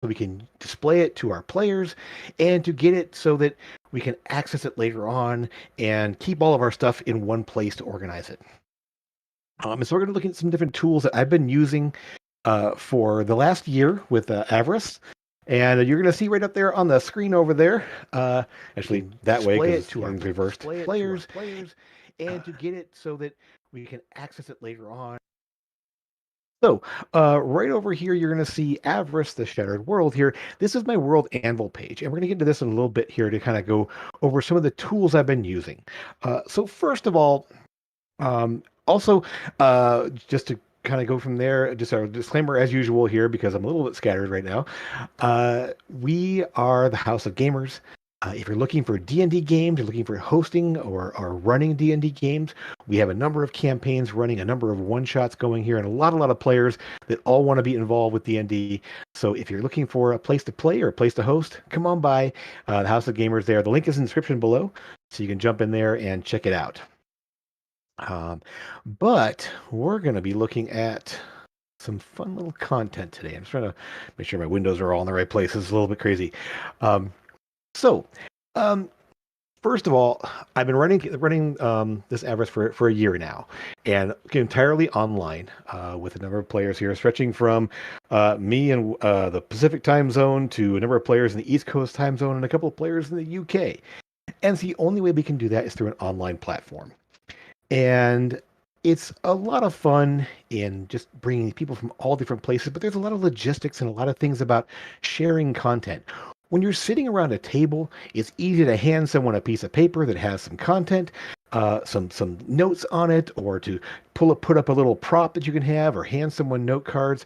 so we can display it to our players and to get it so that we can access it later on and keep all of our stuff in one place to organize it. So we're going to look at some different tools that I've been using for the last year with Avarice. And you're going to see right up there on the screen over there. Actually, that way because it's in reversed. Players and to get it so that we can access it later on. So, right over here, you're going to see Avarice, the Shattered World here. This is my World Anvil page, and we're going to get into this in a little bit here to kind of go over some of the tools I've been using. So, first of all, also, just to kind of go from there, just a disclaimer as usual here because I'm a little bit scattered right now. We are the House of Gamers. If you're looking for D&D games, you're looking for hosting or running D&D games, we have a number of campaigns running, a number of one-shots going here, and a lot of players that all want to be involved with D&D. So if you're looking for a place to play or a place to host, come on by the House of Gamers there. The link is in the description below, so you can jump in there and check it out. But we're going to be looking at some fun little content today. I'm just trying to make sure my windows are all in the right place. It's a little bit crazy. So, um, first of all, I've been running this Avarice for a year now, and entirely online with a number of players here, stretching from me and the Pacific time zone to a number of players in the East Coast time zone and a couple of players in the UK. And the only way we can do that is through an online platform. And it's a lot of fun in just bringing people from all different places, but there's a lot of logistics and a lot of things about sharing content. When you're sitting around a table, it's easy to hand someone a piece of paper that has some content, some notes on it, or to put up a little prop that you can have, or hand someone note cards.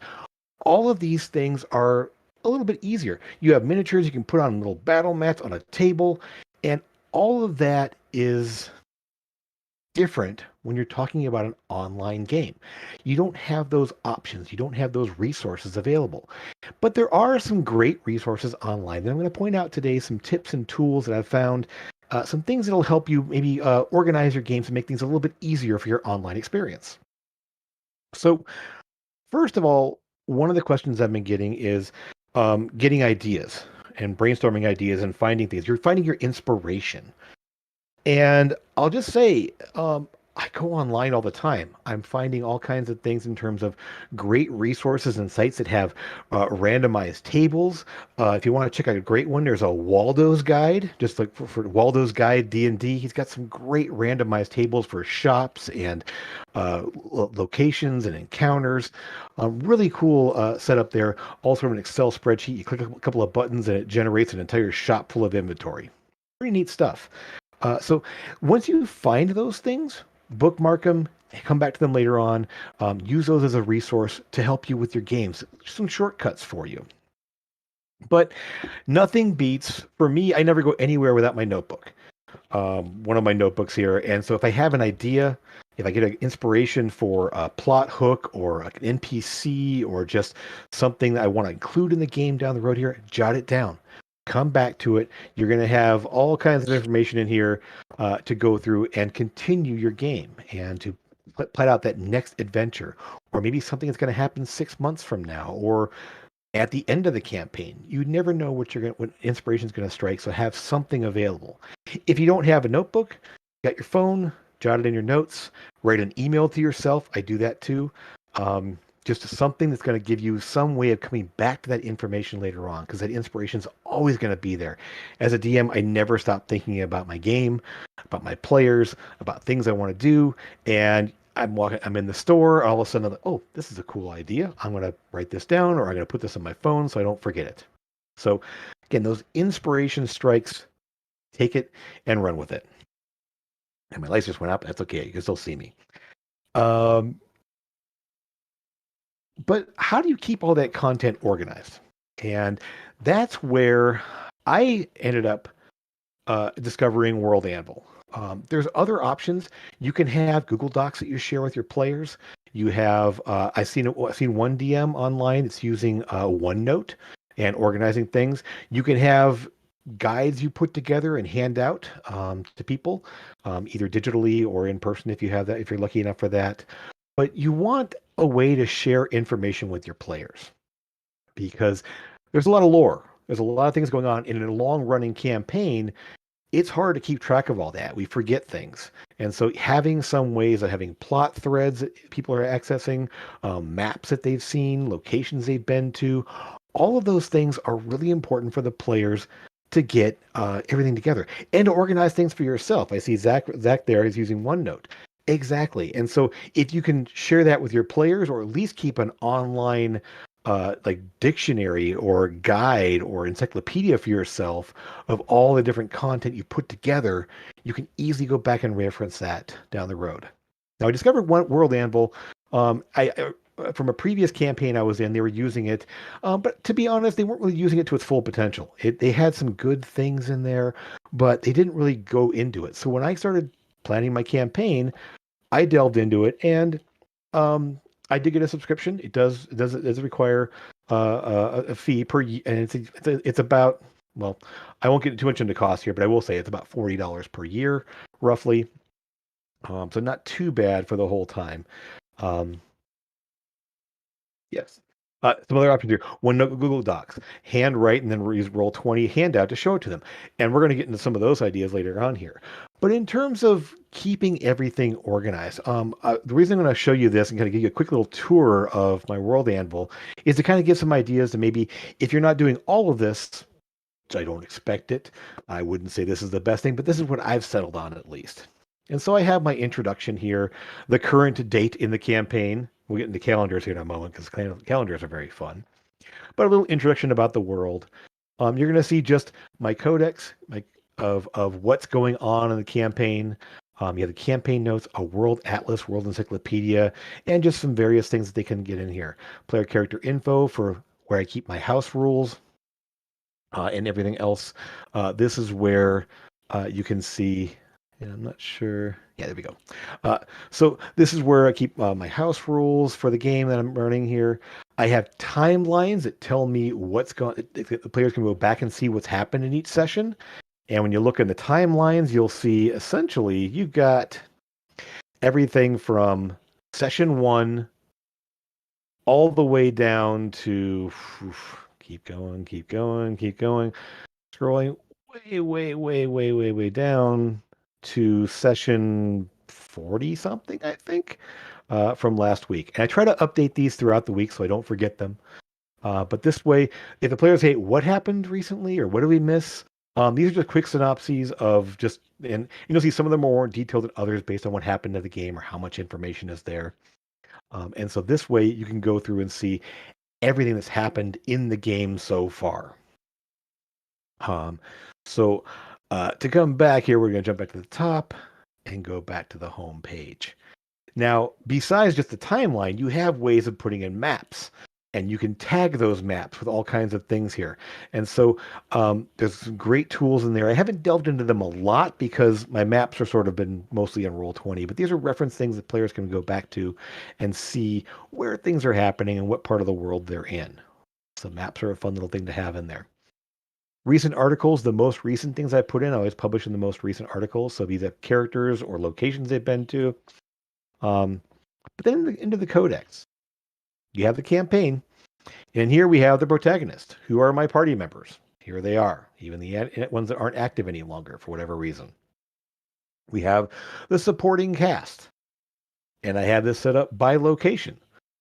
All of these things are a little bit easier. You have miniatures you can put on little battle mats on a table, and all of that is different when you're talking about an online game. You don't have those options. You don't have those resources available. But there are some great resources online. And I'm going to point out today some tips and tools that I've found, some things that'll help you maybe organize your games and make things a little bit easier for your online experience. So, first of all, one of the questions I've been getting is getting ideas and brainstorming ideas and finding things. You're finding your inspiration. And I'll just say, I go online all the time. I'm finding all kinds of things in terms of great resources and sites that have randomized tables. If you want to check out a great one, there's a Waldo's Guide, just like for Waldo's Guide D&D. He's got some great randomized tables for shops and locations and encounters. Really cool setup there. Also, an Excel spreadsheet. You click a couple of buttons and it generates an entire shop full of inventory. Pretty neat stuff. So once you find those things, bookmark them, come back to them later on, use those as a resource to help you with your games. Some shortcuts for you. But nothing beats, for me, I never go anywhere without my notebook. One of my notebooks here. And so if I have an idea, if I get an inspiration for a plot hook or an NPC or just something that I want to include in the game down the road here, jot it down. Come back to it. You're going to have all kinds of information in here to go through and continue your game and to plan out that next adventure, or maybe something that's going to happen 6 months from now, or at the end of the campaign. You never know what inspiration is going to strike. So have something available. If you don't have a notebook, got your phone, jot it in your notes, write an email to yourself. I do that too. Just something that's going to give you some way of coming back to that information later on, because that inspiration is always going to be there. As a DM, I never stop thinking about my game, about my players, about things I want to do, and I'm in the store, all of a sudden I'm like, oh, this is a cool idea. I'm going to write this down, or I'm going to put this on my phone so I don't forget it. So again, those inspiration strikes, take it and run with it. And my lights just went up. That's okay. You can still see me. But how do you keep all that content organized? And that's where I ended up discovering World Anvil. There's other options. You can have Google Docs that you share with your players. You have I've seen one DM online that's using OneNote and organizing things. You can have guides you put together and hand out to people, either digitally or in person if you have that, if you're lucky enough for that. But you want a way to share information with your players, because there's a lot of lore. There's a lot of things going on in a long running campaign. It's hard to keep track of all that. We forget things. And so having some ways of having plot threads that people are accessing, maps that they've seen, locations they've been to, all of those things are really important for the players to get everything together and to organize things for yourself. I see Zach there is using OneNote. Exactly. And so if you can share that with your players or at least keep an online like dictionary or guide or encyclopedia for yourself of all the different content you put together, you can easily go back and reference that down the road. Now, I discovered one World Anvil. From a previous campaign I was in, they were using it, but to be honest, they weren't really using it to its full potential. They had some good things in there, but they didn't really go into it. So when I started planning my campaign, I delved into it, and I did get a subscription. It does require a fee per year, and it's about, well, I won't get too much into cost here, but I will say it's about $40 per year, roughly. So not too bad for the whole time. Um, Yes. Some other options here. OneNote, Google Docs, handwrite, and then use Roll20 handout to show it to them. And we're going to get into some of those ideas later on here. But in terms of keeping everything organized, the reason I'm going to show you this and kind of give you a quick little tour of my World Anvil is to kind of give some ideas to maybe if you're not doing all of this, which I don't expect it, I wouldn't say this is the best thing, but this is what I've settled on at least. And so I have my introduction here, the current date in the campaign. We'll get into calendars here in a moment because calendars are very fun. But a little introduction about the world. You're going to see just my codex of what's going on in the campaign. You have the campaign notes, a world atlas, world encyclopedia, and just some various things that they can get in here. Player character info for where I keep my house rules and everything else. This is where you can see, and I'm not sure. Yeah, there we go. Uh, so this is where I keep my house rules for the game that I'm running here. I have timelines that tell me what's going. The players can go back and see what's happened in each session. And when you look in the timelines, you'll see essentially you've got everything from session one all the way down to keep going, keep going, keep going, scrolling way down to session 40 something, I think, from last week. And I try to update these throughout the week so I don't forget them. But this way, if the players say, what happened recently or what did we miss? These are just quick synopses of just, and you'll see some of them are more detailed than others based on what happened in the game or how much information is there. And so this way you can go through and see everything that's happened in the game so far. Um, so to come back here, we're going to jump back to the top and go back to the home page. Now, besides just the timeline, you have ways of putting in maps, and you can tag those maps with all kinds of things here. And so there's some great tools in there. I haven't delved into them a lot because my maps are sort of been mostly on Roll20, but these are reference things that players can go back to and see where things are happening and what part of the world they're in. So maps are a fun little thing to have in there. Recent articles, the most recent things I put in, I always publish in the most recent articles. So these have characters or locations they've been to. Um, but then into the codex, you have the campaign. And here we have the protagonist, who are my party members. Here they are, even the ones that aren't active any longer for whatever reason. We have the supporting cast. And I have this set up by location.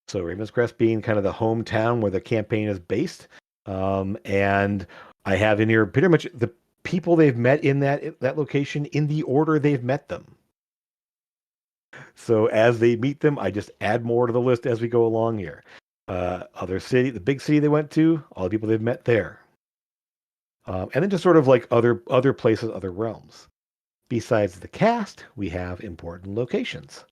So Ravenscrest being kind of the hometown where the campaign is based. And I have in here pretty much the people they've met in that location in the order they've met them. So as they meet them, I just add more to the list as we go along here. Other city, the big city they went to, all the people they've met there. And then just sort of like other places, other realms. Besides the cast, we have important locations.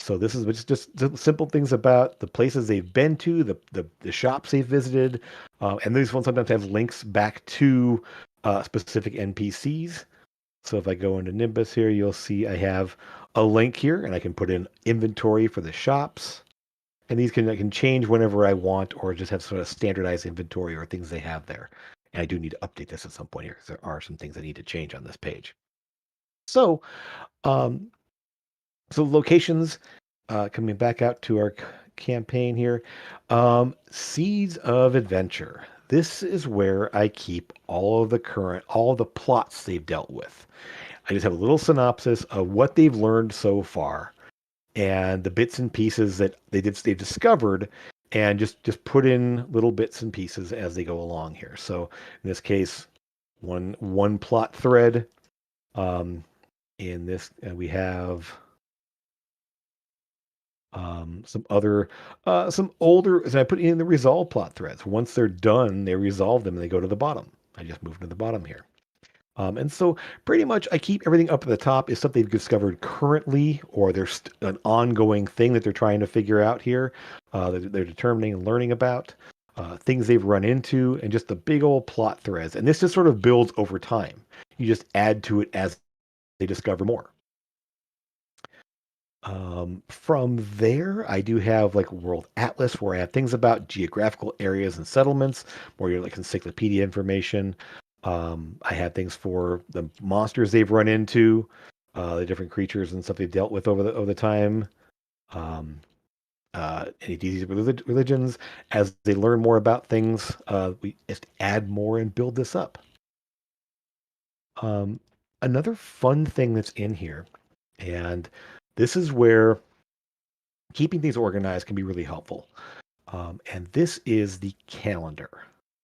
So this is just simple things about the places they've been to, the shops they've visited, and these ones sometimes have links back to specific NPCs. So if I go into Nimbus here, you'll see I have a link here, and I can put in inventory for the shops. And these I can change whenever I want, or just have sort of standardized inventory or things they have there. And I do need to update this at some point here, because there are some things I need to change on this page. So, um, so locations, coming back out to our campaign here. Seeds of Adventure. this is where I keep all of the plots they've dealt with. I just have a little synopsis of what they've learned so far and the bits and pieces that they've discovered, and just put in little bits and pieces as they go along here. So in this case, one plot thread. In this, we have some older. And I put in the resolve plot threads. Once they're done, they resolve them and they go to the bottom. I just moved to the bottom here. And so pretty much I keep everything up at the top is stuff they've discovered currently, or there's an ongoing thing that they're trying to figure out here, that they're determining and learning about, things they've run into, and just the big old plot threads. And this just sort of builds over time. You just add to it as they discover more. From there, I do have like World Atlas where I have things about geographical areas and settlements, where you're like encyclopedia information. I have things for the monsters they've run into, the different creatures and stuff they've dealt with over the time. Um, any disease religions. As they learn more about things, we just add more and build this up. Um, Another fun thing that's in here, and this is where keeping things organized can be really helpful. And this is the calendar.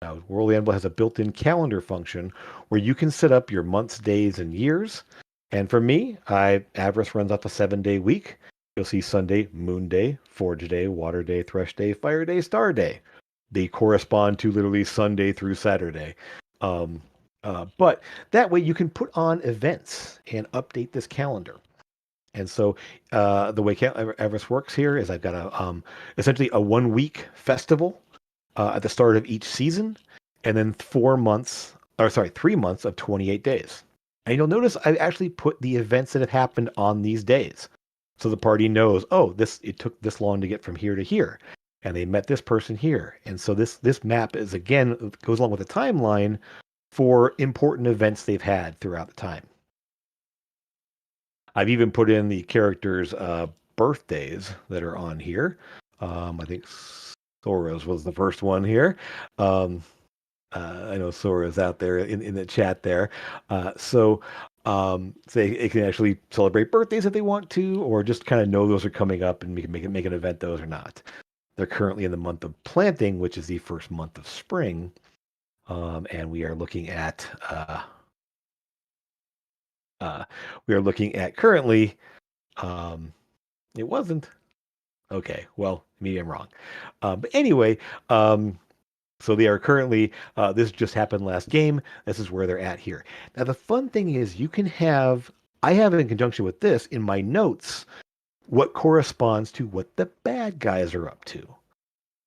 Now, World Anvil has a built-in calendar function where you can set up your months, days, and years. And for me, Avarice runs off a 7-day week. You'll see Sunday, Moon Day, Forge Day, Water Day, Thresh Day, Fire Day, Star Day. They correspond to literally Sunday through Saturday. But that way you can put on events and update this calendar. And so the way Everest works here is I've got essentially a 1 week festival at the start of each season, and then 3 months of 28 days. And you'll notice I actually put the events that have happened on these days. So the party knows, oh, it took this long to get from here to here. And they met this person here. And so this map is, again, goes along with a timeline for important events they've had throughout the time. I've even put in the characters' birthdays that are on here. I think Sora's was the first one here. I know Sora's out there in the chat there. So they can actually celebrate birthdays if they want to, or just kind of know those are coming up and make an event those or not. They're currently in the month of planting, which is the first month of spring. And we are looking at currently, it wasn't. Okay, well, maybe I'm wrong. But anyway, so they are currently, this just happened last game. This is where they're at here. Now, the fun thing is I have in conjunction with this in my notes, what corresponds to what the bad guys are up to.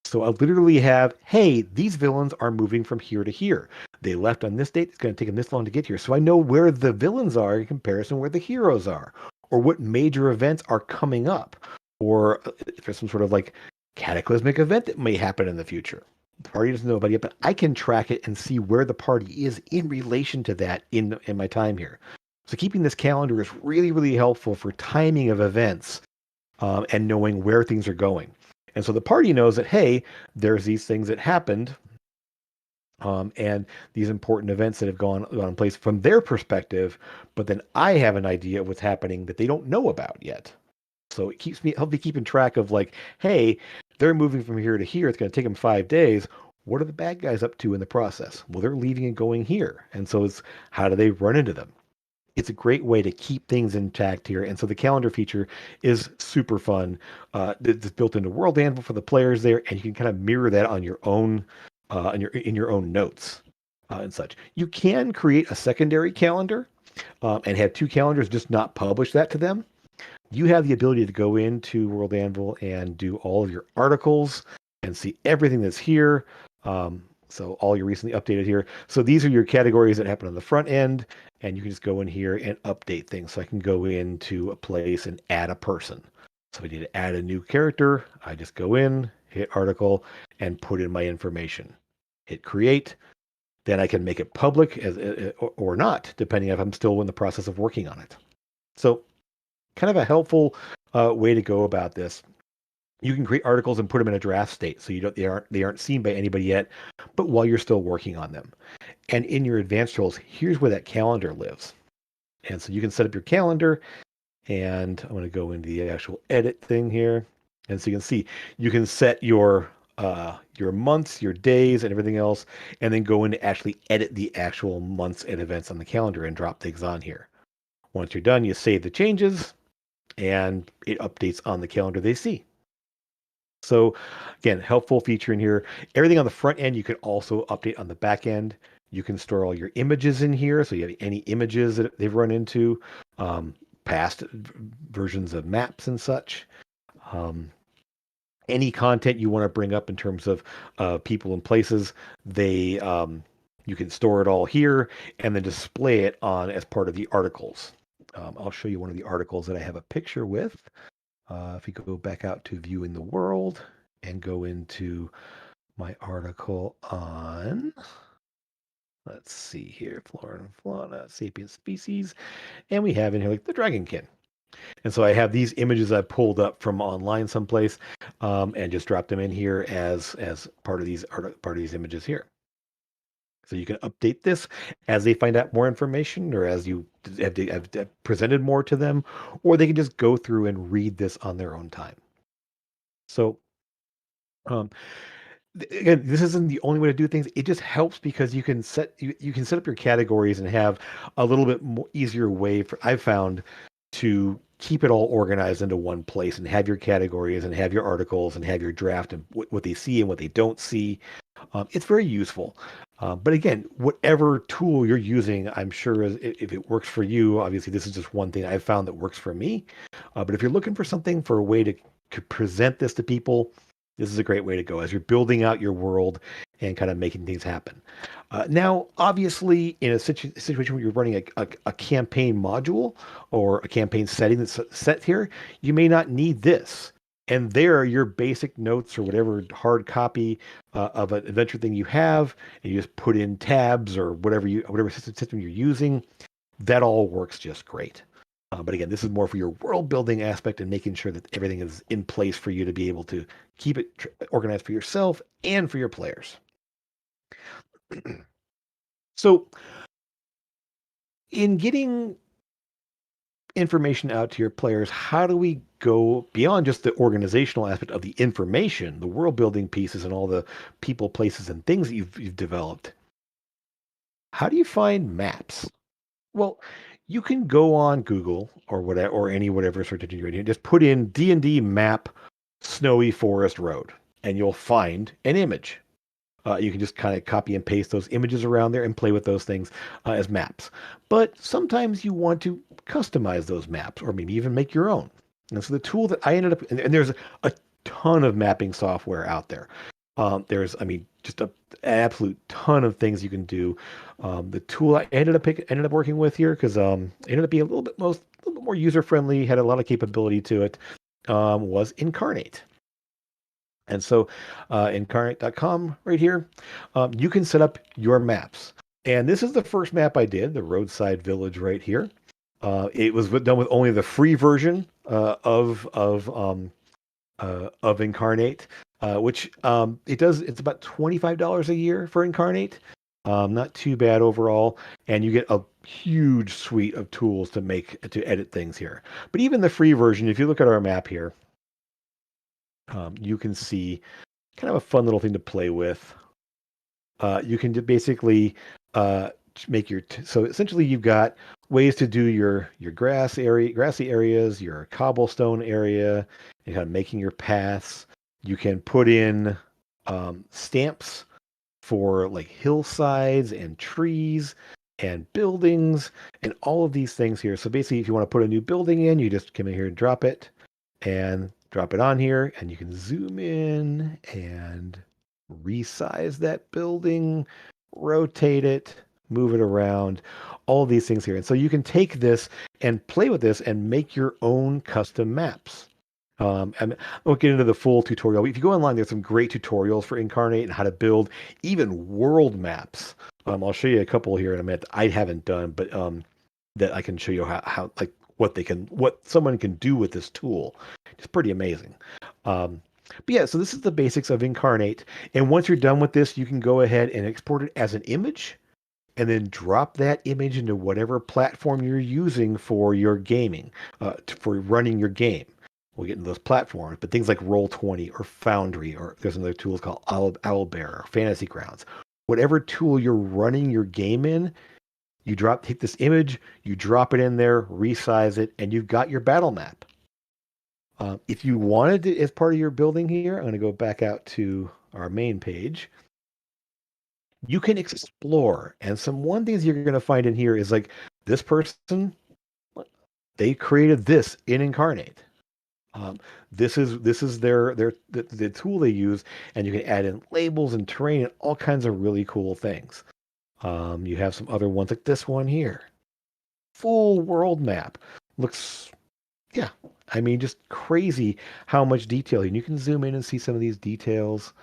So I literally have, hey, these villains are moving from here to here. They left on this date. It's going to take them this long to get here. So I know where the villains are in comparison where the heroes are, or what major events are coming up, or if there's some sort of like cataclysmic event that may happen in the future. The party doesn't know about it yet, but I can track it and see where the party is in relation to that in my time here. So keeping this calendar is really, really helpful for timing of events and knowing where things are going. And so the party knows that, hey, there's these things that happened and these important events that have gone in place from their perspective, but then I have an idea of what's happening that they don't know about yet. So it helps me keeping track of like, hey, they're moving from here to here. It's going to take them 5 days. What are the bad guys up to in the process? Well, they're leaving and going here. And so it's how do they run into them? It's a great way to keep things intact here. And so the calendar feature is super fun. It's built into World Anvil for the players there, and you can kind of mirror that on your own, in your own notes and such. You can create a secondary calendar and have 2 calendars, just not publish that to them. You have the ability to go into World Anvil and do all of your articles and see everything that's here. So all your recently updated here. So these are your categories that happen on the front end, and you can just go in here and update things. So I can go into a place and add a person. So if I need to add a new character, I just go in, hit article, and put in my information. Hit create. Then I can make it public or not, depending if I'm still in the process of working on it. So kind of a helpful way to go about this. You can create articles and put them in a draft state, so you don't they aren't seen by anybody yet, but while you're still working on them. And in your advanced roles, here's where that calendar lives. And so you can set up your calendar, and I'm going to go into the actual edit thing here. And so you can see you can set your months, your days, and everything else, and then go in to actually edit the actual months and events on the calendar and drop things on here. Once you're done, you save the changes, and it updates on the calendar they see. So again, helpful feature in here. Everything on the front end, you can also update on the back end. You can store all your images in here. So you have any images that they've run into, um, past versions of maps and such. Um, any content you want to bring up in terms of people and places, you can store it all here and then display it on as part of the articles. I'll show you one of the articles that I have a picture with. If you go back out to viewing the world and go into my article on, let's see here, flora and fauna, sapient species, and we have in here like the dragonkin. And so I have these images I pulled up from online someplace, and just dropped them in here as part of these images here. So you can update this as they find out more information, or as you have presented more to them, or they can just go through and read this on their own time. So um, again, this isn't the only way to do things. It just helps because you can set up your categories and have a little bit more easier way for I've found to keep it all organized into one place and have your categories and have your articles and have your draft and what they see and what they don't see. It's very useful. But again, whatever tool you're using, I'm sure if it works for you, obviously this is just one thing I've found that works for me. But if you're looking for something for a way to present this to people, this is a great way to go as you're building out your world and kind of making things happen. Now, obviously, in a situation where you're running a campaign module or a campaign setting that's set here, you may not need this. And there are your basic notes or whatever hard copy of an adventure thing you have, and you just put in tabs or whatever system you're using. That all works just great. But again, this is more for your world building aspect and making sure that everything is in place for you to be able to keep it organized for yourself and for your players. So, in getting information out to your players, how do we go beyond just the organizational aspect of the information, the world building pieces, and all the people, places, and things that you've developed? How do you find maps? Well, you can go on Google or whatever, or whatever search engine you're in. Just put in D&D map snowy forest road, and you'll find an image. You can just kind of copy and paste those images around there and play with those things as maps. But sometimes you want to customize those maps, or maybe even make your own. And so the tool that I ended up, and there's a ton of mapping software out there. I mean, just an absolute ton of things you can do. The tool I ended up working with here, because it ended up being a little bit more user friendly, had a lot of capability to it, was Incarnate. And so incarnate.com right here, you can set up your maps. And this is the first map I did, the roadside village right here. It was done with only the free version of Incarnate, which it's about $25 a year for Incarnate. Not too bad overall, and you get a huge suite of tools to edit things here. But even the free version, if you look at our map here, you can see kind of a fun little thing to play with. You can basically make so essentially you've got ways to do your grassy areas, your cobblestone area, and kind of making your paths. You can put in stamps for like hillsides and trees and buildings and all of these things here. So basically, if you want to put a new building in, you just come in here and drop it on here, and you can zoom in and resize that building, rotate it, move it around, all of these things here. And so you can take this and play with this and make your own custom maps. And I won't get into the full tutorial. If you go online, there's some great tutorials for Incarnate and how to build even world maps. I'll show you a couple here in a minute I haven't done, but that I can show you how like what someone can do with this tool. It's pretty amazing. But yeah, so this is the basics of Incarnate. And once you're done with this, you can go ahead and export it as an image and then drop that image into whatever platform you're using for your gaming, for running your game. We'll get into those platforms, but things like Roll20 or Foundry, or there's another tool called Owlbear or Fantasy Grounds. Whatever tool you're running your game in, take this image, you drop it in there, resize it, and you've got your battle map. If you wanted it as part of your building here, I'm going to go back out to our main page. You can explore, and some one things you're going to find in here is like this person, they created this in Incarnate. This is the tool they use, and you can add in labels and terrain and all kinds of really cool things. You have some other ones like this one here, full world map. Looks, yeah, I mean, just crazy how much detail. And you can zoom in and see some of these details,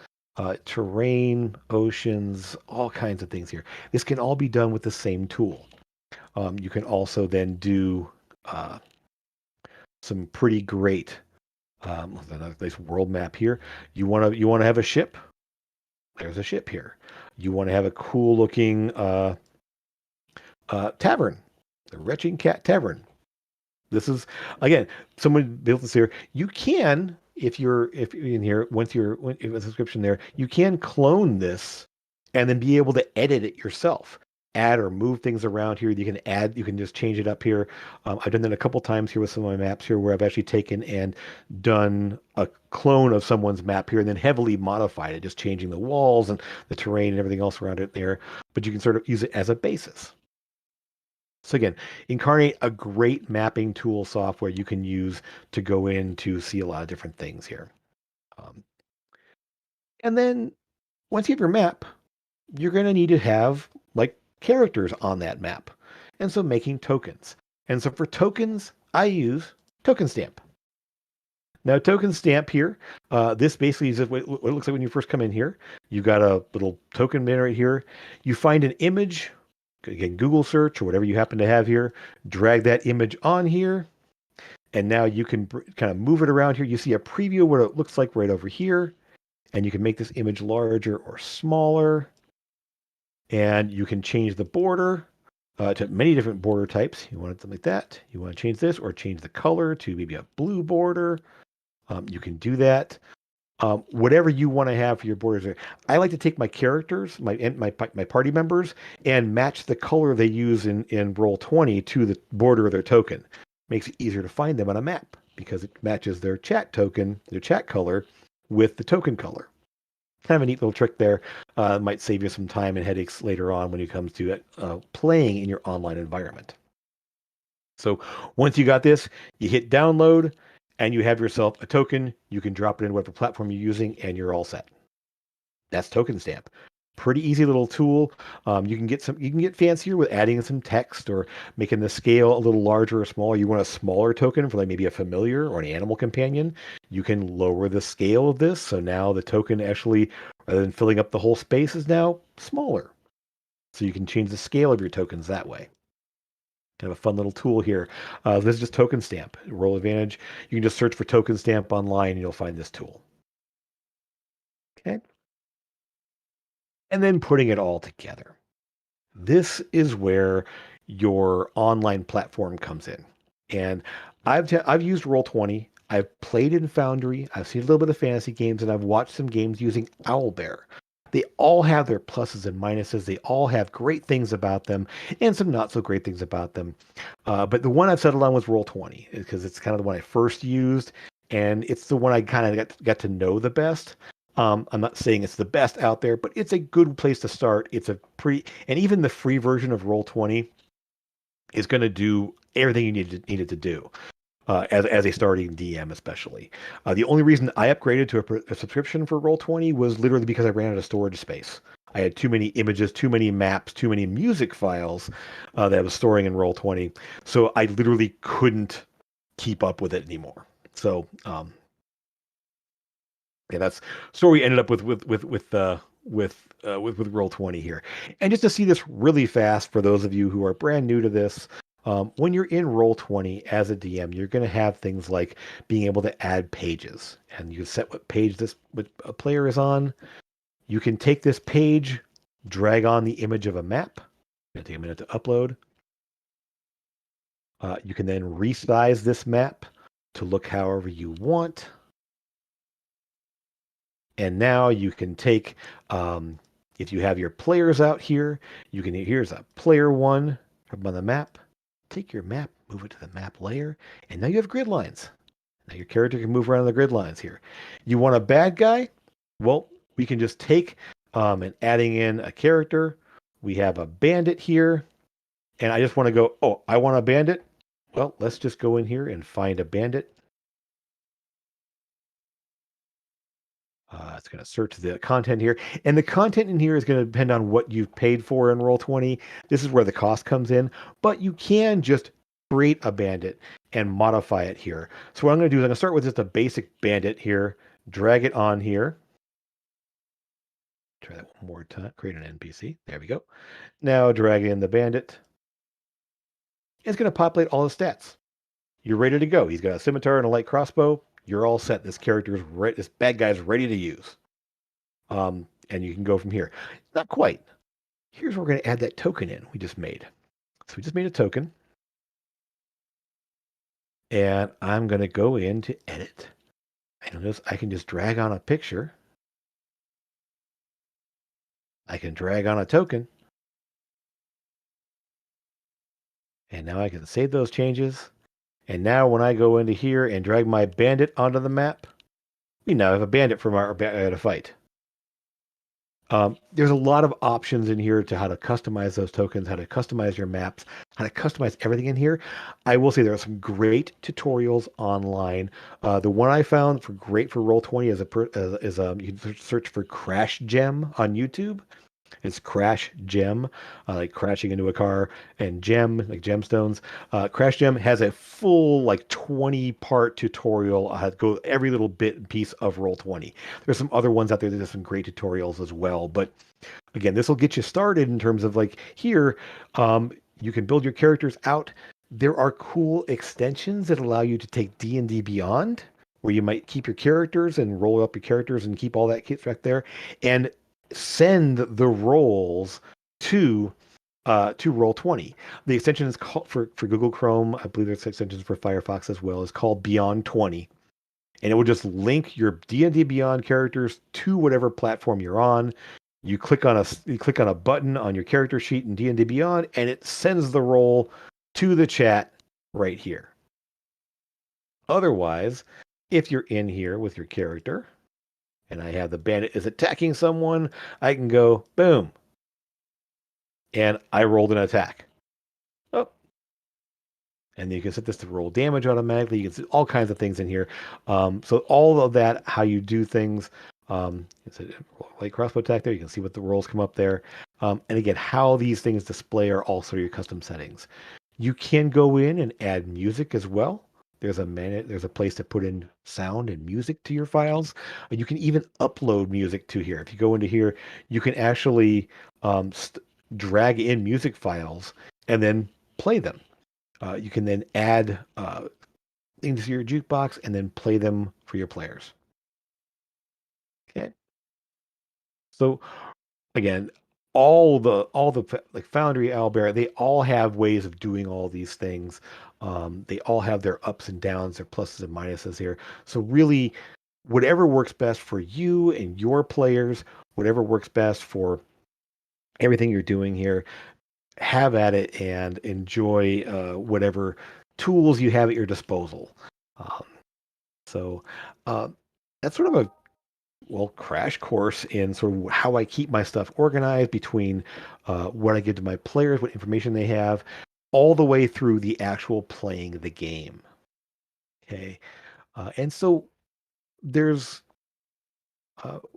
terrain, oceans, all kinds of things here. This can all be done with the same tool. You can also then do some pretty great, another nice world map here. You want to have a ship? There's a ship here. You want to have a cool looking tavern, the Retching Cat Tavern. This is, again, someone built this here. You can, if you're in here, once you're in a subscription there, you can clone this and then be able to edit it yourself. Add or move things around here. You can just change it up here. I've done that a couple times here with some of my maps here where I've actually taken and done a clone of someone's map here and then heavily modified it, just changing the walls and the terrain and everything else around it there. But you can sort of use it as a basis. So again, Incarnate, a great mapping tool software you can use to go in to see a lot of different things here. Um, and then once you have your map, you're going to need to have like characters on that map. And so making tokens. And so for tokens, I use Token Stamp. Now, Token Stamp here, this basically is what it looks like when you first come in here. You've got a little token bin right here. You find an image, again, Google search or whatever you happen to have here, drag that image on here, and now you can kind of move it around here. You see a preview of what it looks like right over here, and you can make this image larger or smaller, and you can change the border to many different border types. You want something like that. You want to change this or change the color to maybe a blue border. You can do that. Whatever you want to have for your borders. I like to take my characters, my party members, and match the color they use in Roll20 to the border of their token. Makes it easier to find them on a map because it matches their chat token, their chat color, with the token color. Kind of a neat little trick there. Might save you some time and headaches later on when it comes to playing in your online environment. So once you got this, you hit download and you have yourself a token. You can drop it in whatever platform you're using and you're all set. That's Token Stamp. Pretty easy little tool. You can get fancier with adding some text or making the scale a little larger or smaller. You want a smaller token for like maybe a familiar or an animal companion. You can lower the scale of this. So now the token actually, rather than filling up the whole space, is now smaller. So you can change the scale of your tokens that way. Kind of a fun little tool here. This is just Token Stamp. Roll Advantage. You can just search for Token Stamp online and you'll find this tool. Okay. And then putting it all together. This is where your online platform comes in. And I've used Roll20. I've played in Foundry. I've seen a little bit of fantasy games, and I've watched some games using Owlbear. They all have their pluses and minuses. They all have great things about them and some not so great things about them. But the one I've settled on was Roll20 because it's kind of the one I first used, and it's the one I kind of got to know the best. I'm not saying it's the best out there, but it's a good place to start. It's a and even the free version of Roll20 is going to do everything you need it to do. As a starting DM, especially. The only reason I upgraded to a subscription for Roll20 was literally because I ran out of storage space. I had too many images, too many maps, too many music files that I was storing in Roll20. So I literally couldn't keep up with it anymore. So yeah, that's story ended up with Roll20 here. And just to see this really fast for those of you who are brand new to this, When you're in Roll20 as a DM, you're going to have things like being able to add pages, and you set what page this what a player is on. You can take this page, drag on the image of a map. It's going to take a minute to upload. You can then resize this map to look however you want. And now you can take, if you have your players out here, here's a player one up on the map. Take your map, move it to the map layer, and now you have grid lines. Now your character can move around the grid lines here. You want a bad guy? Well, we can just take and adding in a character. We have a bandit here, and I just want to go, oh, I want a bandit. Well, let's just go in here and find a bandit. It's going to search the content here. And the content in here is going to depend on what you've paid for in Roll20. This is where the cost comes in. But you can just create a bandit and modify it here. So what I'm going to do is I'm going to start with just a basic bandit here, drag it on here. Try that one more time. Create an NPC. There we go. Now drag in the bandit. It's going to populate all the stats. You're ready to go. He's got a scimitar and a light crossbow. You're all set. This character's ready. This bad guy's ready to use. And you can go from here. Not quite. Here's where we're going to add that token in we just made. So we just made a token. And I'm going to go in to edit. And notice I can just drag on a picture. I can drag on a token. And now I can save those changes. And now when I go into here and drag my bandit onto the map, we now have a bandit from our to fight. There's a lot of options in here to how to customize those tokens, how to customize your maps, how to customize everything in here. I will say there are some great tutorials online. The one I found great for Roll20 is you can search for Crash Gem on YouTube. It's Crash Gem, like crashing into a car, and gem, like gemstones. Crash Gem has a full, like 20-part tutorial. Go every little bit and piece of Roll20. There's some other ones out there that have some great tutorials as well. But again, this will get you started in terms of like here, you can build your characters out. There are cool extensions that allow you to take D&D Beyond, where you might keep your characters and roll up your characters and keep all that kit back there. And send the rolls to Roll20. The extension is called for Google Chrome. I believe there's extensions for Firefox as well. It's called Beyond 20, and it will just link your D&D Beyond characters to whatever platform you're on. You click on a button on your character sheet in D&D Beyond, and it sends the roll to the chat right here. Otherwise, if you're in here with your character, and I have the bandit is attacking someone, I can go, boom. And I rolled an attack. Oh. And you can set this to roll damage automatically. You can see all kinds of things in here. So all of that, how you do things. It's a light crossbow attack there. You can see what the rolls come up there. And again, how these things display are also your custom settings. You can go in and add music as well. There's a place to put in sound and music to your files. You can even upload music to here. If you go into here, you can actually drag in music files and then play them. You can then add things to your jukebox and then play them for your players. Okay. So again, all the like Foundry, Owlbear, they all have ways of doing all these things. They all have their ups and downs, their pluses and minuses here. So really, whatever works best for you and your players, whatever works best for everything you're doing here, have at it and enjoy whatever tools you have at your disposal. So that's sort of a crash course in sort of how I keep my stuff organized between what I give to my players, what information they have, all the way through the actual playing the game. Okay. And so there's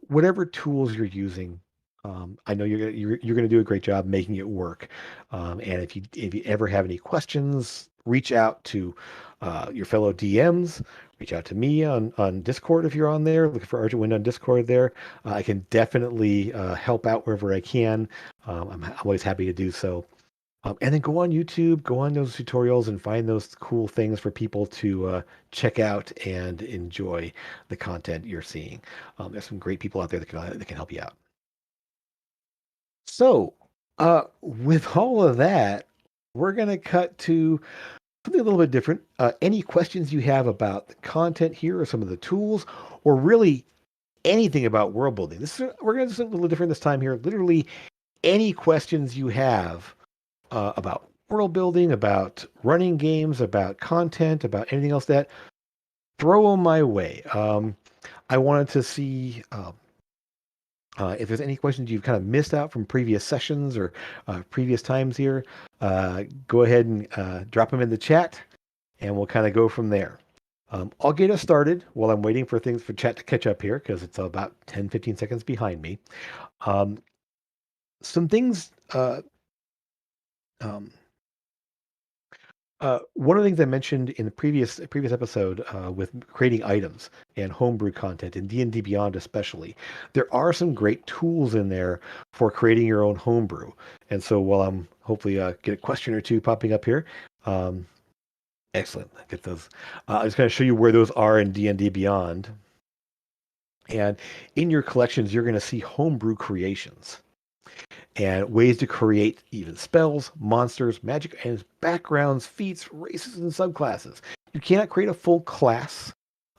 whatever tools you're using. I know you're going to do a great job making it work. And if you ever have any questions, reach out to your fellow DMs. Reach out to me on Discord if you're on there. Looking for Argent Wind on Discord there. I can definitely help out wherever I can. I'm always happy to do so. And then go on YouTube, go on those tutorials, and find those cool things for people to check out and enjoy the content you're seeing. There's some great people out there that can help you out. So, with all of that, we're going to cut to something a little bit different. Any questions you have about the content here or some of the tools, or really anything about world building? We're going to do something a little different this time here. Literally, any questions you have about world building, about running games, about content, about anything else that throw them my way. I wanted to see if there's any questions you've kind of missed out from previous sessions or previous times here. Go ahead and drop them in the chat, and we'll kind of go from there. I'll get us started while I'm waiting for things for chat to catch up here because it's about 10, 15 seconds behind me. Um, some things um, one of the things I mentioned in the previous episode with creating items and homebrew content in D&D Beyond especially, there are some great tools in there for creating your own homebrew. And so while I'm hopefully get a question or two popping up here, um, excellent. Get those. I'm just going to show you where those are in D&D Beyond. And in your collections, you're going to see homebrew creations and ways to create even spells, monsters, magic items, backgrounds, feats, races, and subclasses. You cannot create a full class.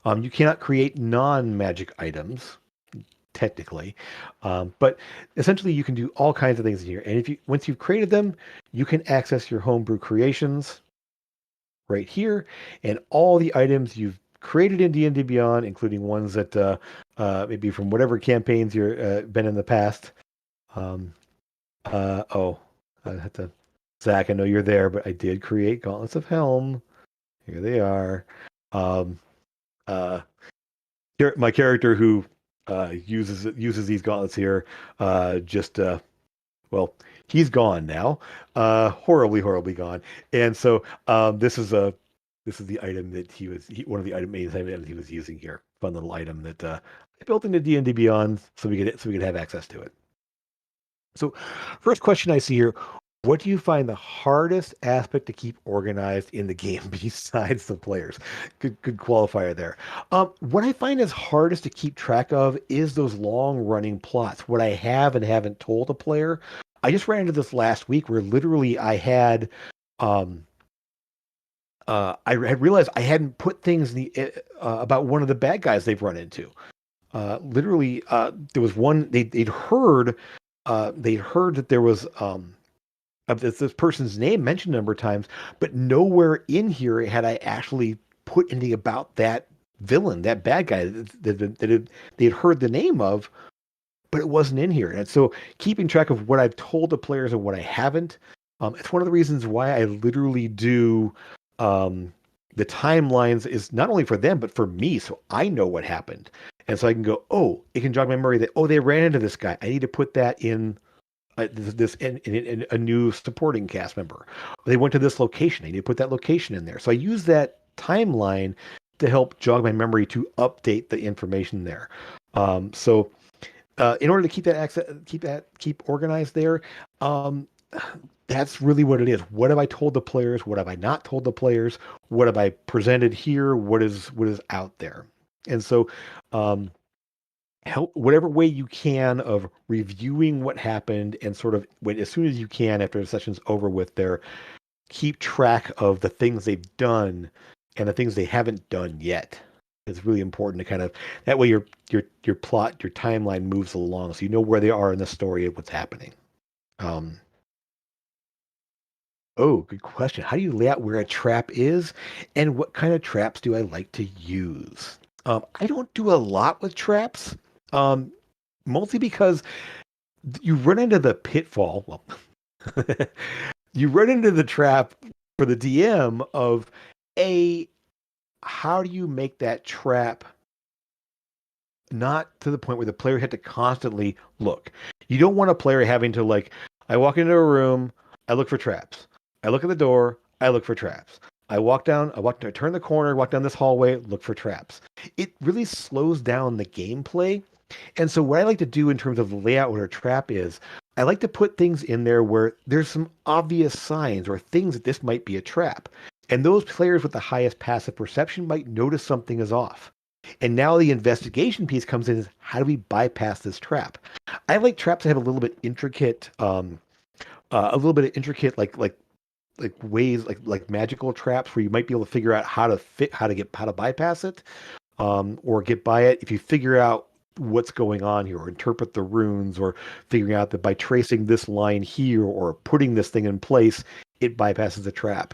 You cannot create non-magic items, technically, but essentially you can do all kinds of things in here. And if you once you've created them, you can access your homebrew creations right here, and all the items you've created in D&D Beyond, including ones that maybe from whatever campaigns you've been in the past. Oh, I had to, Zach, I know you're there, but I did create Gauntlets of Helm. Here they are. Um, uh, my character who uses these gauntlets here, just well, he's gone now, horribly gone. And so this is the item that one of the main items he was using here. Fun little item that I built into D&D Beyond so we could have access to it. So, first question I see here: what do you find the hardest aspect to keep organized in the game besides the players? Good qualifier there. What I find is hardest to keep track of is those long running plots. What I have and haven't told a player. I just ran into this last week where literally um, I had realized I hadn't put things in about one of the bad guys they've run into. Literally, there was one they'd heard that there was this person's name mentioned a number of times, but nowhere in here had I actually put anything about that villain, that bad guy they'd heard the name of, but it wasn't in here. And so keeping track of what I've told the players and what I haven't, it's one of the reasons why I literally do the timelines is not only for them, but for me. So I know what happened. And so I can go, oh, it can jog my memory that, oh, they ran into this guy. I need to put that in in a new supporting cast member. They went to this location. I need to put that location in there. So I use that timeline to help jog my memory to update the information there. So in order to keep that keep organized there, that's really what it is. What have I told the players? What have I not told the players? What have I presented here? What is out there? And so help whatever way you can of reviewing what happened and sort of when as soon as you can after the session's over with there, keep track of the things they've done and the things they haven't done yet. It's really important to kind of that way your plot, your timeline moves along so you know where they are in the story of what's happening. Um, oh, good question. How do you lay out where a trap is and what kind of traps do I like to use? I don't do a lot with traps, mostly because you run into the pitfall. Well, you run into the trap for the DM of how do you make that trap not to the point where the player had to constantly look? You don't want a player having to like, I walk into a room, I look for traps. I look at the door, I look for traps. I turn the corner, walk down this hallway, look for traps. It really slows down the gameplay. And so what I like to do in terms of the layout where a trap is, I like to put things in there where there's some obvious signs or things that this might be a trap. And those players with the highest passive perception might notice something is off. And now the investigation piece comes in is how do we bypass this trap? I like traps that have a little bit of intricate like ways like magical traps where you might be able to figure out how to bypass it or get by it if you figure out what's going on here or interpret the runes or figuring out that by tracing this line here or putting this thing in place, it bypasses the trap.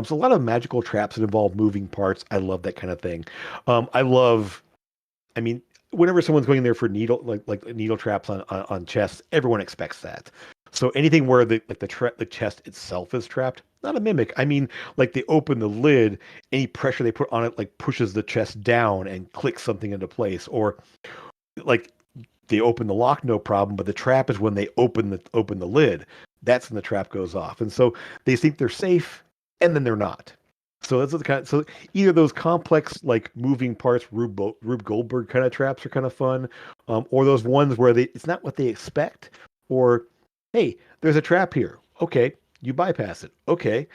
So a lot of magical traps that involve moving parts. I love that kind of thing. I love, I mean, whenever someone's going there for needle needle traps on chests, everyone expects that. So anything where the chest itself is trapped, not a mimic. I mean, like they open the lid, any pressure they put on it like pushes the chest down and clicks something into place, or like they open the lock, no problem, but the trap is when they open the lid. That's when the trap goes off, and so they think they're safe, and then they're not. So that's the kind. So either those complex like moving parts, Rube Goldberg kind of traps are kind of fun, or those ones where it's not what they expect, or hey, there's a trap here. Okay, you bypass it. Okay,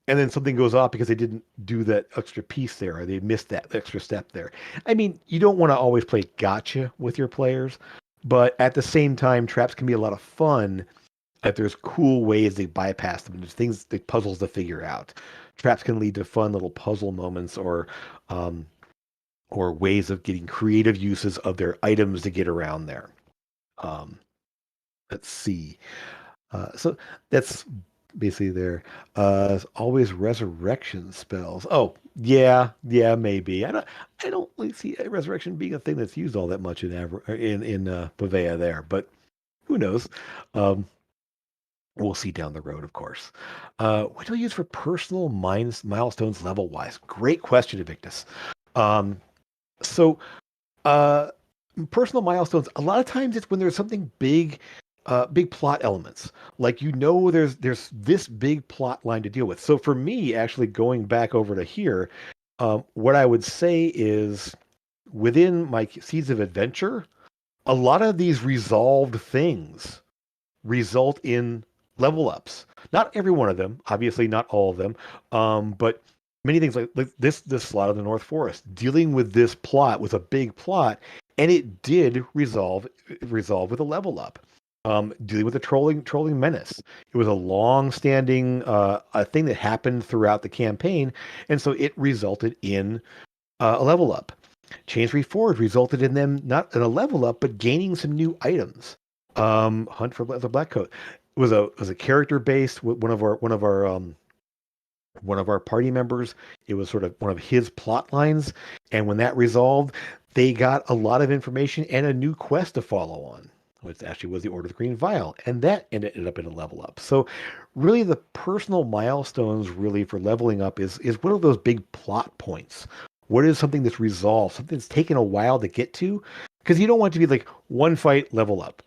and then something goes off because they didn't do that extra piece there, or they missed that extra step there. I mean, you don't want to always play gotcha with your players, but at the same time, traps can be a lot of fun if there's cool ways they bypass them. There's things, like puzzles to figure out. Traps can lead to fun little puzzle moments um, or ways of getting creative uses of their items to get around there. Um, let's see. So that's basically there. Always resurrection spells. Oh, yeah, maybe. I don't really see resurrection being a thing that's used all that much in Pavea there, but who knows? Um, we'll see down the road, of course. What do I use for personal milestones level wise? Great question, Evictus. Um, so uh, personal milestones, a lot of times it's when there's something big, big plot elements. Like there's this big plot line to deal with. So for me, actually going back over to here, what I would say is within my Seeds of Adventure, a lot of these resolved things result in level ups. Not every one of them, obviously not all of them, but many things like this slot of the North Forest dealing with this plot was a big plot, and it did resolve with a level up. Dealing with the trolling menace, it was a long-standing a thing that happened throughout the campaign, and so it resulted in a level up. Chains Reforged resulted in them not in a level up, but gaining some new items. Hunt for the Black Coat was a character based. One of our party members. It was sort of one of his plot lines, and when that resolved, they got a lot of information and a new quest to follow on, which actually was the Order of the Green Vial, and that ended up in a level up. So, really, the personal milestones really for leveling up is one of those big plot points. What is something that's resolved, something that's taken a while to get to? Because you don't want it to be like one fight, level up,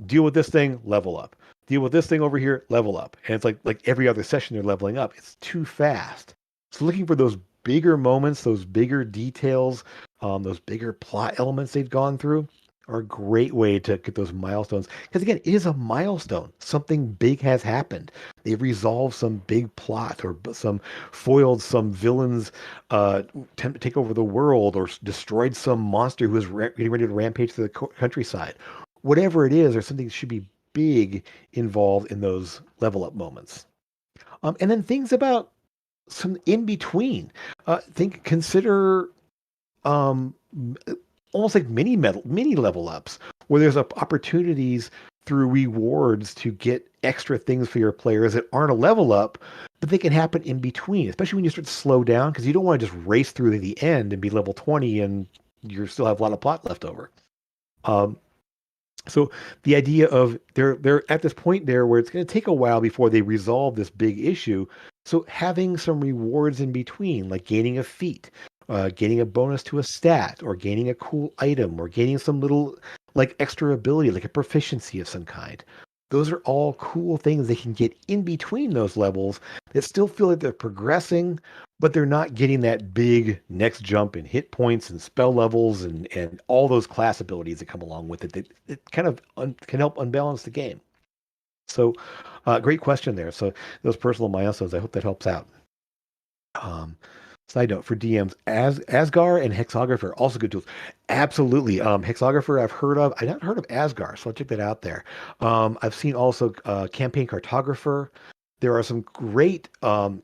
deal with this thing, level up, deal with this thing over here, level up. And it's like every other session they're leveling up. It's too fast. So looking for those bigger moments, those bigger details, those bigger plot elements they've gone through are a great way to get those milestones. Because again, it is a milestone. Something big has happened. They've resolved some big plot or some foiled some villains attempt to take over the world or destroyed some monster who was getting ready to rampage through the countryside. Whatever it is, there's something that should be big involved in those level up moments. And then things about some in between. Consider um, almost like mini level ups where there's opportunities through rewards to get extra things for your players that aren't a level up, but they can happen in between, especially when you start to slow down because you don't want to just race through to the end and be level 20 and you still have a lot of plot left over. Um, so the idea of they're at this point there where it's going to take a while before they resolve this big issue. So having some rewards in between, like gaining a feat, gaining a bonus to a stat, or gaining a cool item, or gaining some little like extra ability, like a proficiency of some kind. those are all cool things they can get in between those levels that still feel like they're progressing, but they're not getting that big next jump in hit points and spell levels and all those class abilities that come along with it. That it kind of can help unbalance the game. So, great question there. So those personal milestones, I hope that helps out. Um, Side note for DMs, Asgar and Hexographer also good tools. Absolutely. Hexographer I've heard of. I've not heard of Asgar, so I'll check that out there. I've seen also Campaign Cartographer. There are some great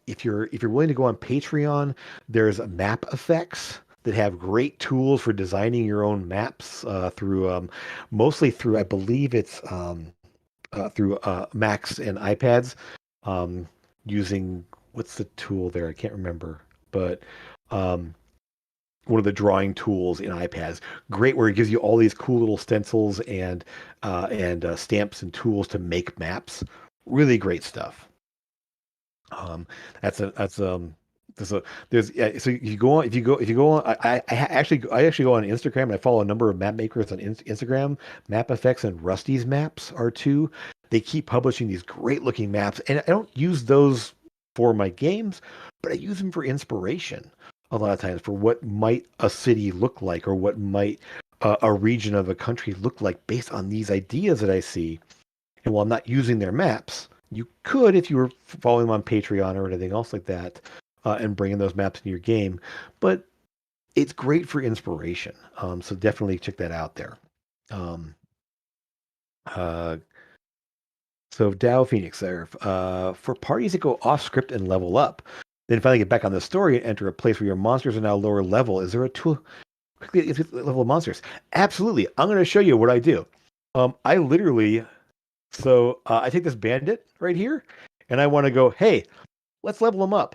if you're willing to go on Patreon, there's map effects that have great tools for designing your own maps through mostly through I believe it's through Macs and iPads um, using what's the tool there? I can't remember, but um, one of the drawing tools in iPads. Great, where it gives you all these cool little stencils and stamps and tools to make maps. Really great stuff. Um, that's there's a there's yeah, so you go on if you go on I actually go on Instagram and I follow a number of map makers on Instagram. Map Effects and Rusty's Maps are two. They keep publishing these great looking maps, and I don't use those for my games, but I use them for inspiration a lot of times for what might a city look like or what might a region of a country look like based on these ideas that I see. And while I'm not using their maps, you could, if you were following them on Patreon or anything else like that, and bringing those maps into your game. But it's great for inspiration. So definitely check that out there. Um, uh, so Dow Phoenix there. For parties that go off script and level up, then finally get back on the story and enter a place where your monsters are now lower level. Is there a tool quickly level of monsters? Absolutely. I'm going to show you what I do. I literally I take this bandit right here, and I want to go, hey, let's level him up.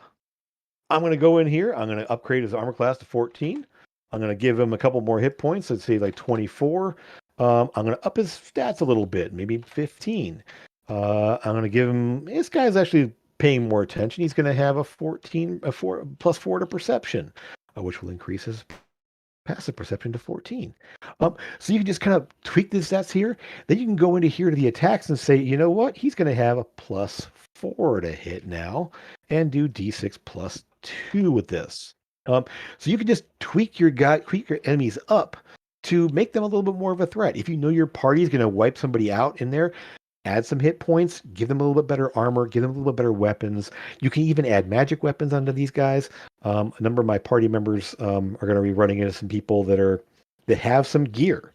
I'm going to go in here. I'm going to upgrade his armor class to 14. I'm going to give him a couple more hit points. Let's say like 24. I'm going to up his stats a little bit, maybe 15. I'm going to give him. This guy's actually paying more attention. He's going to have a 14, a 4 plus 4 to perception, which will increase his passive perception to 14. So you can just kind of tweak the stats here. Then you can go into here to the attacks and say, you know what? He's going to have a plus 4 to hit now and do d6 plus 2 with this. So you can just tweak your enemies up to make them a little bit more of a threat. If you know your party is going to wipe somebody out in there, add some hit points, give them a little bit better armor, give them a little bit better weapons. You can even add magic weapons onto these guys. A number of my party members are going to be running into some people that have some gear.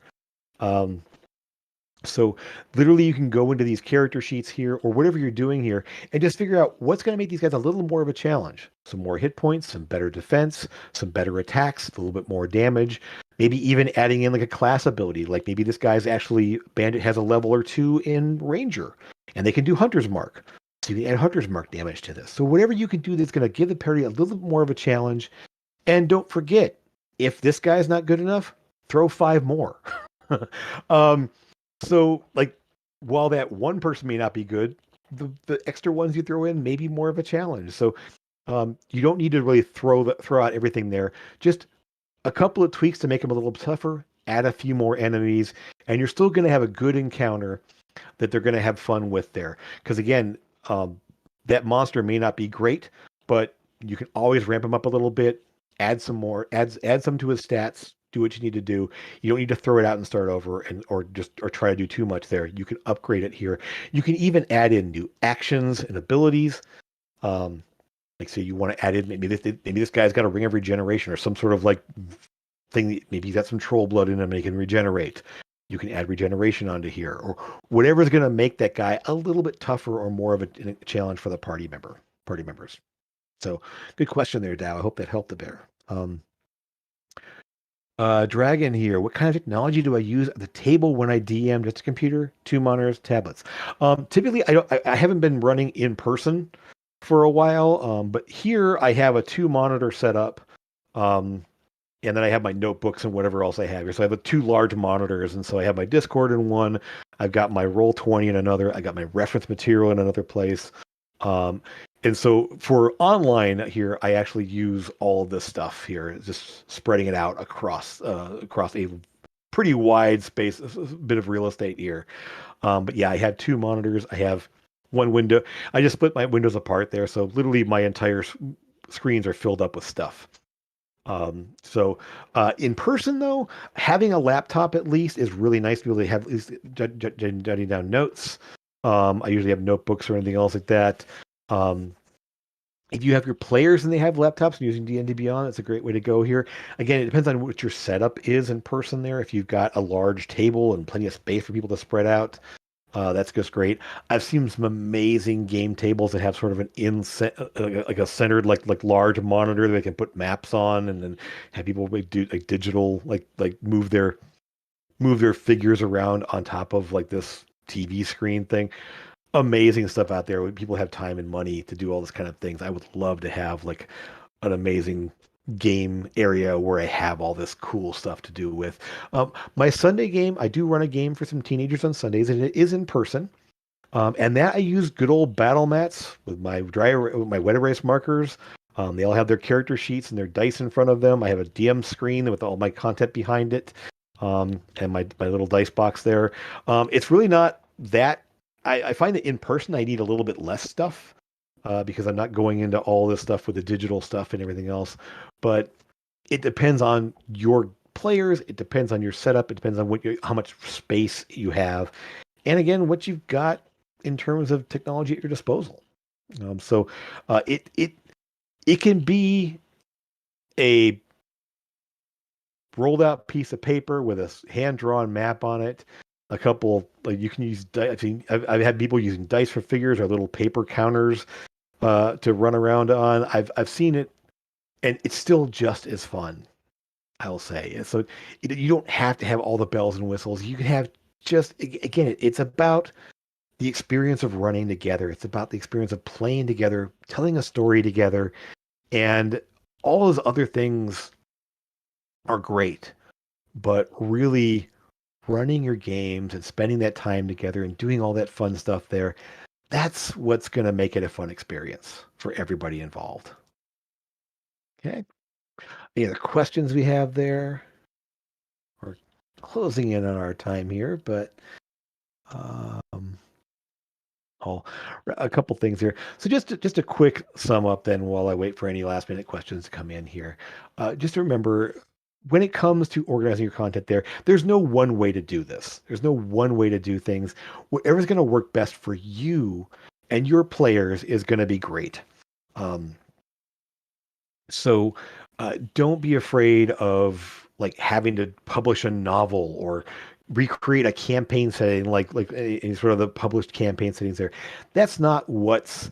So literally you can go into these character sheets here or whatever you're doing here and just figure out what's going to make these guys a little more of a challenge. Some more hit points, some better defense, some better attacks, a little bit more damage, maybe even adding in like a class ability. Like maybe this guy's actually bandit has a level or two in ranger and they can do hunter's mark. So you can add hunter's mark damage to this. So whatever you can do that's going to give the party a little bit more of a challenge. And don't forget, if this guy's not good enough, throw 5 more. um, so, like, while that one person may not be good, the extra ones you throw in may be more of a challenge. So, you don't need to really throw out everything there. Just a couple of tweaks to make them a little tougher. Add a few more enemies, and you're still going to have a good encounter that they're going to have fun with there. Because again, that monster may not be great, but you can always ramp him up a little bit. Add some more. Add some to his stats. Do what you need to do. You don't need to throw it out and start over or try to do too much there. You can upgrade it here. You can even add in new actions and abilities. Like say you want to add in maybe this guy's got a ring of regeneration or some sort of like thing. Maybe he's got some troll blood in him and he can regenerate. You can add regeneration onto here or whatever's going to make that guy a little bit tougher or more of a challenge for the party members. So good question there, Dow. I hope that helped a bit. Dragon here. What kind of technology do I use at the table when I DM? Just a computer, 2 monitors, tablets. Typically, I haven't been running in person for a while. But here I have a 2 monitor setup. And then I have my notebooks and whatever else I have here. So I have 2 large monitors. And so I have my Discord in one. I've got my Roll20 in another. I got my reference material in another place. And so for online here, I actually use all of this stuff here, just spreading it out across a pretty wide space, bit of real estate here. But yeah, I have two monitors. I have one window. I just split my windows apart there, so literally my entire screens are filled up with stuff. In person though, having a laptop at least is really nice to be able to have at least jotting down notes. I usually have notebooks or anything else like that. Um, if you have your players and they have laptops and using D&D Beyond, that's a great way to go here. Again, it depends on what your setup is in person there. If you've got a large table and plenty of space for people to spread out, that's just great. I've seen some amazing game tables that have sort of an like a centered like large monitor that they can put maps on and then have people do like digital like move their figures around on top of like this TV screen thing. Amazing stuff out there when people have time and money to do all this kind of things. I would love to have like an amazing game area where I have all this cool stuff to do with. My Sunday game, I do run a game for some teenagers on Sundays, and it is in person. And that I use good old battle mats with with my wet erase markers. They all have their character sheets and their dice in front of them. I have a DM screen with all my content behind it, and my little dice box there. It's really not that. I find that in person I need a little bit less stuff because I'm not going into all this stuff with the digital stuff and everything else. But it depends on your players. It depends on your setup. It depends on how much space you have, and again, what you've got in terms of technology at your disposal. So it can be a rolled out piece of paper with a hand drawn map on it. A couple like you can use. I've had people using dice for figures or little paper counters to run around on. I've seen it, and it's still just as fun. I'll say. So you don't have to have all the bells and whistles. You can have just again. It's about the experience of running together. It's about the experience of playing together, telling a story together, and all those other things are great. But really, running your games and spending that time together and doing all that fun stuff there, that's what's going to make it a fun experience for everybody involved. Okay. Any other questions we have there? We're closing in on our time here, but um, oh, a couple things here. So just a quick sum up then while I wait for any last minute questions to come in here. Just remember when it comes to organizing your content there's no one way to do this. There's no one way to do things. Whatever's going to work best for you and your players is going to be great. Um, so don't be afraid of like having to publish a novel or recreate a campaign setting like any sort of the published campaign settings there. That's not what's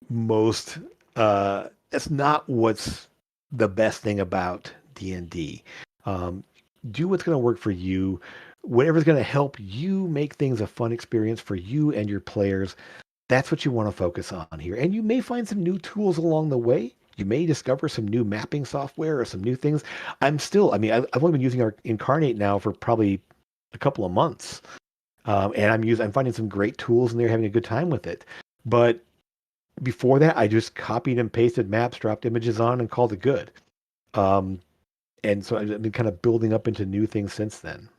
most that's not what's the best thing about D&D. Um, do what's going to work for you. Whatever's going to help you make things a fun experience for you and your players. That's what you want to focus on here. And you may find some new tools along the way. You may discover some new mapping software or some new things. I've only been using our Incarnate now for probably a couple of months. And I'm finding some great tools and they're having a good time with it. But before that, I just copied and pasted maps, dropped images on, and called it good. And so I've been kind of building up into new things since then.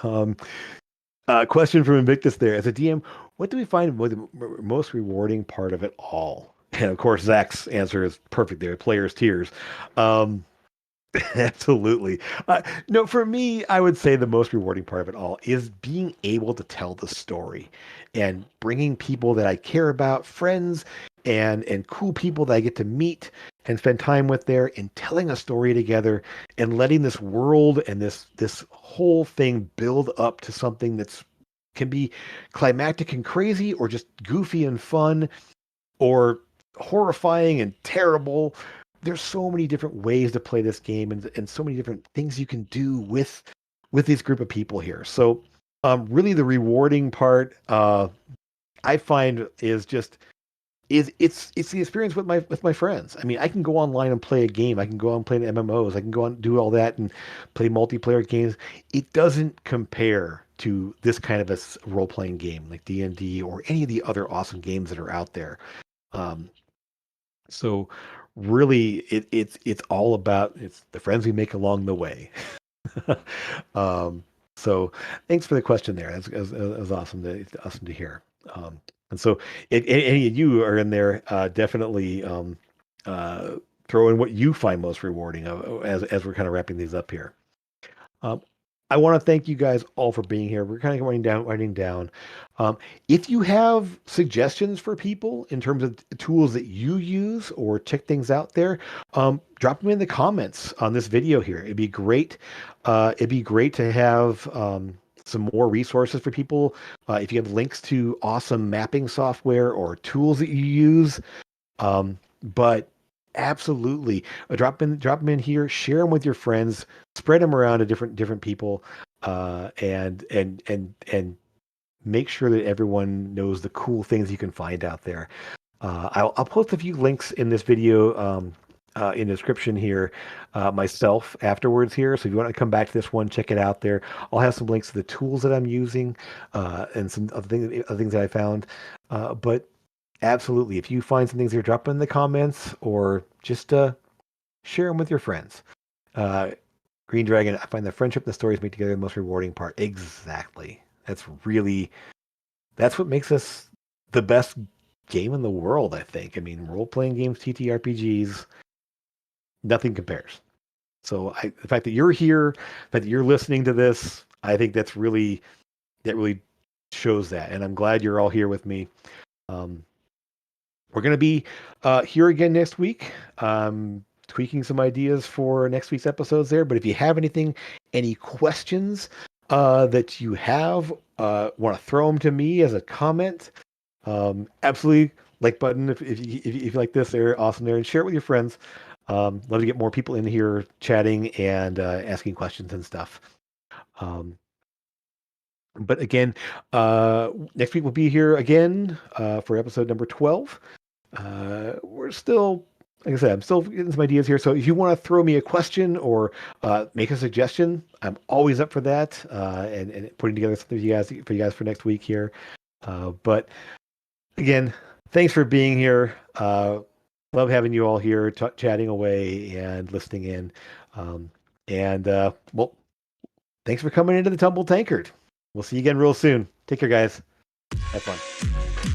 Um, Question from Invictus there. As a DM, what do we find the most rewarding part of it all? And of course, Zach's answer is perfect there. Players' tears. Um, Absolutely. No, for me, I would say the most rewarding part of it all is being able to tell the story and bringing people that I care about, friends and cool people that I get to meet and spend time with there and telling a story together and letting this world and this whole thing build up to something that's can be climactic and crazy or just goofy and fun or horrifying and terrible. There's so many different ways to play this game and so many different things you can do with this group of people here. So really the rewarding part I find is just is it's the experience with my friends. I mean, I can go online and play a game. I can go on and play MMOs. I can go on and do all that and play multiplayer games. It doesn't compare to this kind of a role-playing game like D&D or any of the other awesome games that are out there. Um, so really it's all about it's the friends we make along the way. So thanks for the question there. That's awesome awesome to hear. And so if any of you are in there, definitely uh, throw in what you find most rewarding as we're kind of wrapping these up here. Um, I want to thank you guys all for being here. We're kind of winding down. Um, if you have suggestions for people in terms of tools that you use or check things out there, drop them in the comments on this video here. It'd be great. It'd be great to have some more resources for people. If you have links to awesome mapping software or tools that you use, but absolutely, drop them in here, share them with your friends, spread them around to different people, and make sure that everyone knows the cool things you can find out there. I'll post a few links in this video. In the description here, myself afterwards here. So if you want to come back to this one, check it out there. I'll have some links to the tools that I'm using, and some other things that I found. But absolutely. If you find some things here, drop them in the comments or just share them with your friends. Uh, Green Dragon, I find the friendship and the stories make together the most rewarding part. Exactly. That's what makes us the best game in the world, I think. I mean, role-playing games, TTRPGs, nothing compares. So the fact that you're here, the fact that you're listening to this, I think that really shows that. And I'm glad you're all here with me. Um, We're going to be here again next week, tweaking some ideas for next week's episodes there. But if you have any questions that you have, want to throw them to me as a comment, absolutely like button if you like this, they're awesome there, and share it with your friends. Love to get more people in here chatting and asking questions and stuff. Um, but again, next week we'll be here again for episode number 12. We're still, like I said, I'm still getting some ideas here. So if you want to throw me a question or make a suggestion, I'm always up for that. And putting together something for you guys for next week here. But again, thanks for being here. Love having you all here, chatting away and listening in. And well, thanks for coming into the Tumble Tankard. We'll see you again real soon. Take care, guys. Have fun.